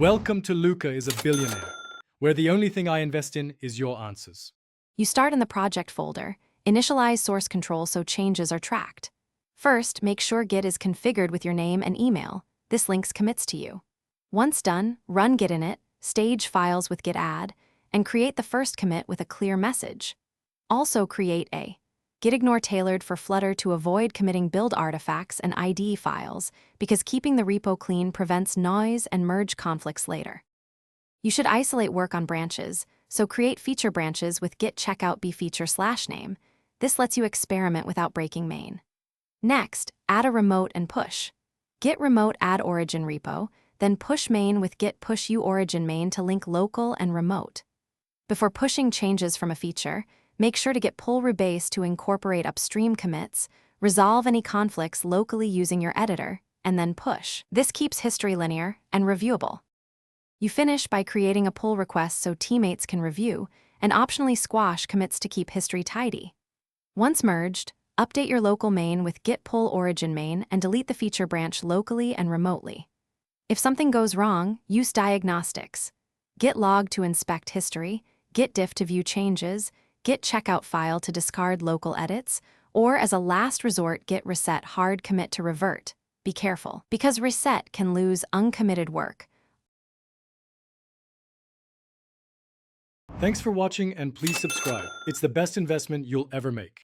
Welcome to Luca is a Billionaire, where the only thing I invest in is your answers. You start in the project folder, initialize source control so changes are tracked. First, make sure Git is configured with your name and email. This links commits to you. Once done, run Git init, stage files with git add, and create the first commit with a clear message. Also create a git ignore tailored for Flutter to avoid committing build artifacts and IDE files, because keeping the repo clean prevents noise and merge conflicts later. You should isolate work on branches, so create feature branches with git checkout bfeature/name. This lets you experiment without breaking main. Next, add a remote and push. Git remote add origin repo, then push main with git push uorigin main to link local and remote. Before pushing changes from a feature, make sure to git pull rebase to incorporate upstream commits, resolve any conflicts locally using your editor, and then push. This keeps history linear and reviewable. You finish by creating a pull request so teammates can review, and optionally squash commits to keep history tidy. Once merged, update your local main with git pull origin main and delete the feature branch locally and remotely. If something goes wrong, use diagnostics. Git log to inspect history, git diff to view changes, git checkout file to discard local edits, or as a last resort git reset hard commit to revert. Be careful, because reset can lose uncommitted work. Thanks for watching and please subscribe. It's the best investment you'll ever make.